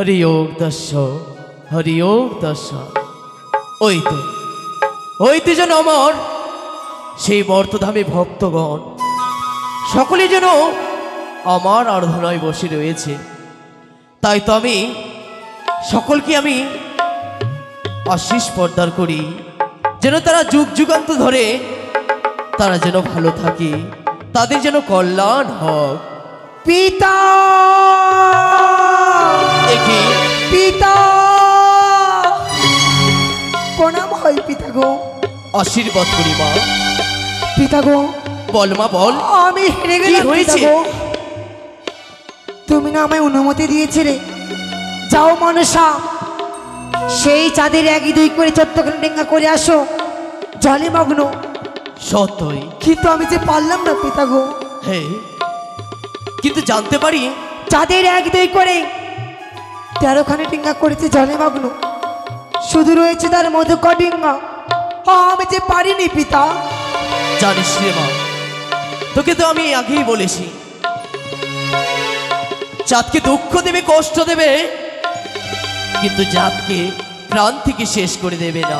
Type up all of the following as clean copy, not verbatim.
হরি ওম দর্শ হরি ওম দর্শ। ওই তো যেন আমার সেই বর্তধামে ভক্তগণ সকলে যেন আমার আরাধনায় বসে রয়েছে। তাই তো আমি সকলকে আমি আশীষ প্রদান করি যেন তারা যুগ যুগান্ত ধরে তারা যেন ভালো থাকে, তাদের যেন কল্যাণ হোক। পিতা দেখি পিতা প্রণাম হয় পিতা গো। আশীর্বাদ করি মা। পিতা গো বল মা বল, আমি হেরে গেলাম। কি হয়েছে? পিতা গো, তুমি না আমায় অনুমতি দিয়েছিলে যাও মনসা সেই চাঁদের একই দুই করে চট্টগ্রাম ডেঙ্গা করে আসো জলে মগ্ন। সত্যই কিন্তু আমি যে পারলাম না পিতা গো। হ্যাঁ, কিন্তু জানতে পারি চাঁদের এক দুই করে 13খানে ডিঙ্গা করেছে জলে মগ্ন, শুধু রয়েছে তার মধুকর ডিঙ্গা। আমি যে পারিনি পিতা। জানিস রে মা, তোকে তো আমি আগেই বলেছি চাঁদকে দুঃখ দেবে কষ্ট দেবে, কিন্তু চাঁদকে প্রাণ থেকে শেষ করে দেবে না।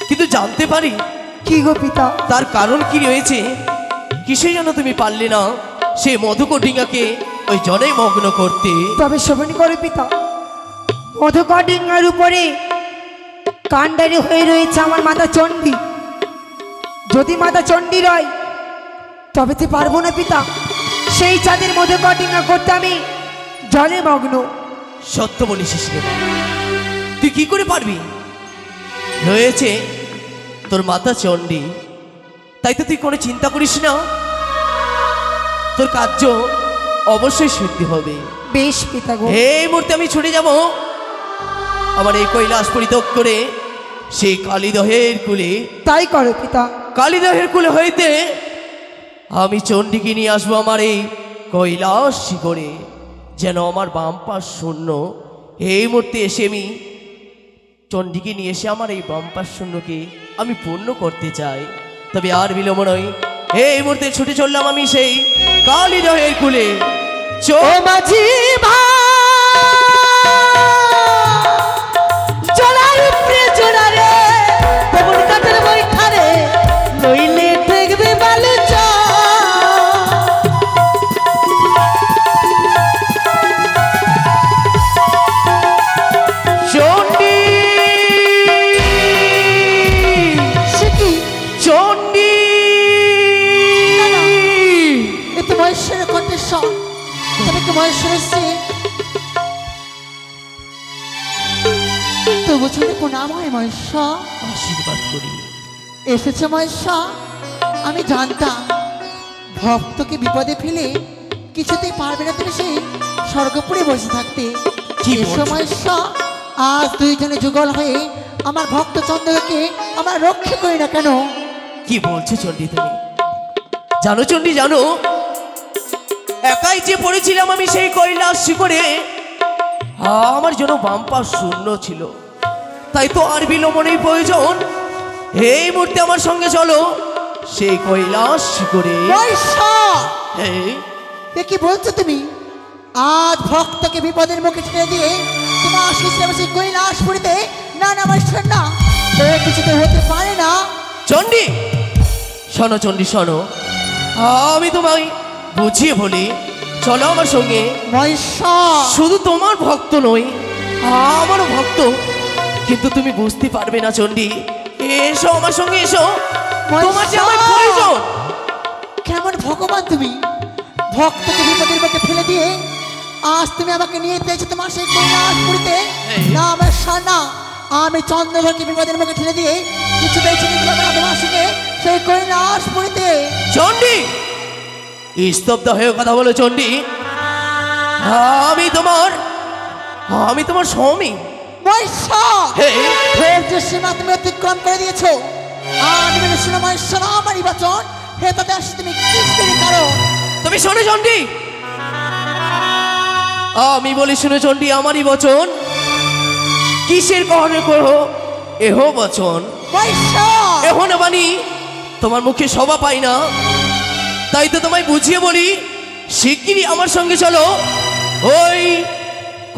কিন্তু জানতে পারি কি গো পিতা? তার কারণ কি রয়েছে, কিসে যেন তুমি পারলে না সেই মধুকর ডিঙ্গাকে ওই জলে মগ্ন করতে। তবে শ্রবণ করে পিতা, মধুকর ডিঙ্গার উপরে কাণ্ডারি হয়ে রয়েছে আমার মাতা চণ্ডী। যদি মাতা চণ্ডী রয় তবে তো পারবো না পিতা সেই চাঁদের মধুকর ডিঙ্গা করতে আমি জলে মগ্ন। সত্য বলিস রে মা, তুই কি করে পারবি? রয়েছে তোর মাতা চণ্ডী, তাই তো তুই কোনো চিন্তা করিস না, তোর কার্য অবশ্যই সিদ্ধি হবে। বেশ পিতা গো। এই মুহূর্তে আমি ছুটে যাব আমার এই কৈলাস পরিত্যাগ করে সেই কালীদহের কুলে। তাই করো পিতা। কালীদহের কুলে হইতে আমি চণ্ডীকে নিয়ে আসবো আমার এই কৈলাস শিখরে, যেন আমার বাম পাশ শূন্য। এই মুহূর্তে এসে আমি চণ্ডীকে নিয়ে এসে আমার এই বাম পাশ শূন্যকে আমি পূর্ণ করতে চাই। তবে আর বিলম্ব নয়, এই মুহূর্তে ছুটে চললাম আমি সেই কালীদহের কুলে। মাঝি তবু ছেলে প্রণাম হয় মহেশ্বর। আশীর্বাদ করি। এসেছে মহেশ্বর, আমি জানতাম ভক্তকে বিপদে ফেলে কিছুতেই পারবে না তুমি সেই স্বর্গপুরে বসে থাকতে। এসো মহেশ্বর, আজ দুইজনে যুগল হয়ে আমার ভক্ত চন্দ্রকে আমার রক্ষা করি না কেন? কি বলছো চণ্ডী তুমি? জানো চণ্ডী জানো, একাই যে পড়েছিলাম আমি সেই কৈলাস শিখরে, আমার জন্য বাম পা শূন্য ছিল। তাই তো আর বিলম্বনের প্রয়োজন, এই মুহূর্তে আমার সঙ্গে চলো সেই কৈলাস শিখরে। কি বলছো তুমি? আজ ভক্তকে বিপদের মুখে ছেড়ে দিয়ে তোমার আশিস সেই কৈলাস পুরীতে? না না মহেশ্বর না, কিছুতে হতে পারে না। চণ্ডী শোনো, চণ্ডী শোনো, আমি তোমায় বুঝিয়ে বলি, চলো আমার সঙ্গে। শুধু তোমার ভক্ত নই, আমারও ভক্ত, কিন্তু তুমি বুঝতে পারবে না চণ্ডী। এসো আমার সঙ্গে, এসো, তোমার যে আমার প্রয়োজন। কেমন ভগবান তুমি, ভক্তকে বিপদের মুখে ফেলে দিয়ে আজ তুমি আমাকে নিয়ে পেয়েছো তোমার সেই কৈলাস পুরীতে? না আমার সানা, আমি চন্দ্রকে বিপদের মুখে ঠেলে দিয়ে কিছুতেই ছেড়ে দিলাম না তোমার সঙ্গে সেই কৈলাস পুরীতে। চণ্ডী স্তব্ধ হয়ে কথা বলো চণ্ডী। আমি তোমার স্বামী। যে সীমা তুমি অতিক্রম করে দিয়েছো, আমারই বচন হে তাতে আসি তুমি কিসের কারণ? তুমি শোনো চণ্ডী, আমি বলি শুনে চণ্ডী, আমারই বচন কিসের কারণে করো এহ বচন। এহ না বাণী তোমার মুখে শোভা পাই না, তাই তো তোমায় বুঝিয়ে বলি, শিগগিরই আমার সঙ্গে চলো ওই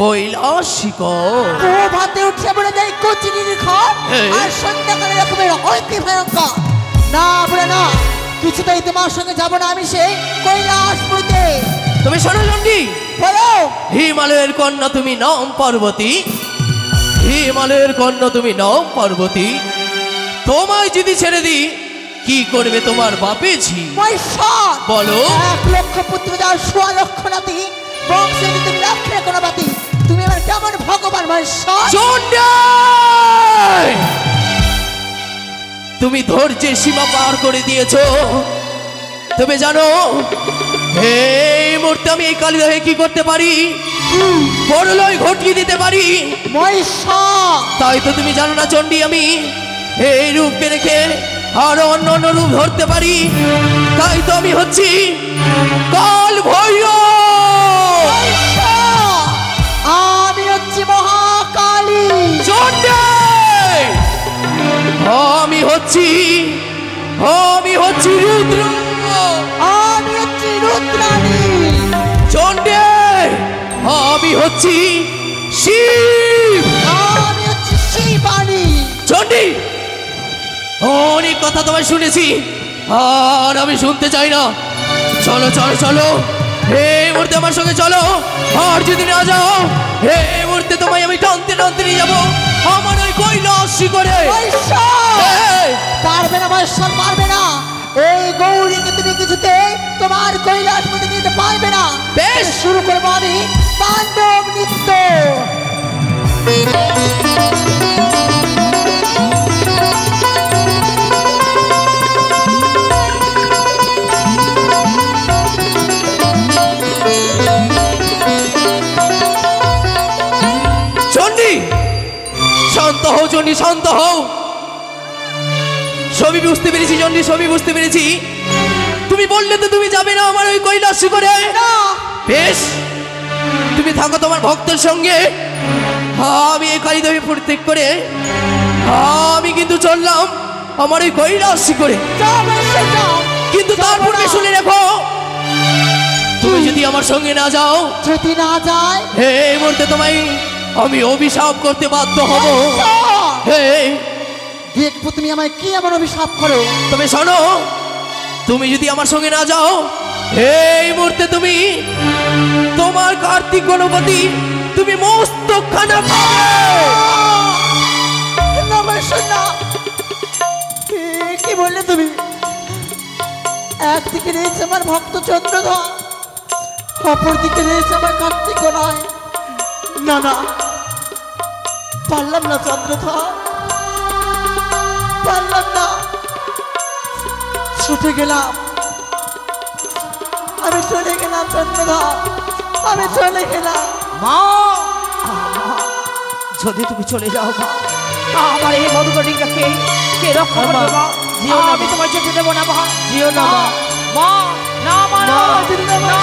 কৈলাস শিখর। ও ভাতে উঠছে বলে যাই কচিনির ঘর এই। আর সন্ধ্যাকালে রকমের অতি ভয়ঙ্কর। না বলে না, কিছুতেই তোমার সঙ্গে যাব না আমি সেই কৈলাসপুরীতে। তুমি শোনো চণ্ডী, বলো। হিমালয়ের কন্যা তুমি নাম পার্বতী, হিমালয়ের কন্যা তুমি নাম পার্বতী। তোমায় যদি ছেড়ে দিই কি করবে তোমার বাপে ঝি? মহেশ্বর বলো। 1,00,000 পুত্র যার 1,00,000 নাতি বংশে যদি তুমি রাখলে কোনো বাতি, তুমি আমার কেমন ভগবান মহেশ্বর? চণ্ডী, তুমি ধৈর্যের সীমা পার করে দিয়েছো। তুমি জানো এই মুহূর্তে আমি এই কালিদাহে কি করতে পারি? বড়লয় ঘটিয়ে দিতে পারি। মহেশ্বর তাই তো তুমি জানো না চণ্ডী, আমি এই রূপকে রেখে আরো অন্য অন্য রূপ ধরতে পারি। তাই তো আমি হচ্ছি কাল ভৈরব। মহেশ্বর, আমি হচ্ছি মহাকালী। চণ্ডী, আমি হচ্ছি রুদ্র। আমি হচ্ছি রুদ্রাণী। চণ্ডী, আমি হচ্ছি শিব। আমি হচ্ছি শিবানী। চণ্ডী, অনেক কথা তোমায় শুনেছি আর আমি শুনতে চাই না। চলো চলো চলো, এই মুহূর্তে আমার সঙ্গে চলো। আর যদি না যাও এই মুহূর্তে তোমায় আমি টানতে টানতে নিয়ে যাবো আমার ওই কৈলাস শিখরে। মহেশ্বর, এই, পারবে না মহেশ্বর, পারবে না। এই গৌরীকে তুমি কিছুতে তোমার কৈলাস মধ্যে নিতে পারবে না। বেশ। শুরু করবো আমি তাণ্ডব নৃত্য। চণ্ডী শান্ত হও, চণ্ডী শান্ত হও। সবই বুঝতে পেরেছি চণ্ডী, সবই বুঝতে পেরেছি। তুমি বললে তো তুমি যাবে না আমার ওই কৈলাস শিখরে। না, বেশ, তুমি থাকো তোমার ভক্তের সঙ্গে। আমি এই কালিদাহে পরিত্যাগ করে আমি কিন্তু চললাম আমার ওই কৈলাস শিখরে। যাও মহেশ্বর, যাও। কিন্তু তার যাবো পূর্বে না। শুনে রেখো, তুমি যদি আমার সঙ্গে না যাও যদি না যায় এই মুহূর্তে তোমায় আমি অভিশাপ করতে বাধ্য হব। মহেশ্বর, এই, দেখবো তুমি আমায় কি এমন অভিশাপ করো। তবে শোনো, তুমি যদি আমার সঙ্গে না যাও এই মুহূর্তে তুমি তোমার কার্তিক গণপতি তুমি মস্তকখানা পাবে। না মহেশ্বর, না। কি বললে তুমি? একদিকে রয়েছে আমার ভক্ত চন্দ্রধর, অপরদিকে রয়েছে আমার কার্তিক নয়। না না, পারলাম না চন্দ্রধর, পারলাম না। ছুটে গেলাম, আমি চলে গেলাম চন্দ্রধর, আমি চলে গেলাম। মা, যদি তুমি চলে যাও মা, আমার এই মধুকটিকাকে কে রক্ষা করবে মা? আমি তোমার যেতে দেবো না মা। জিও না মা। মা, না মা, না, না, না,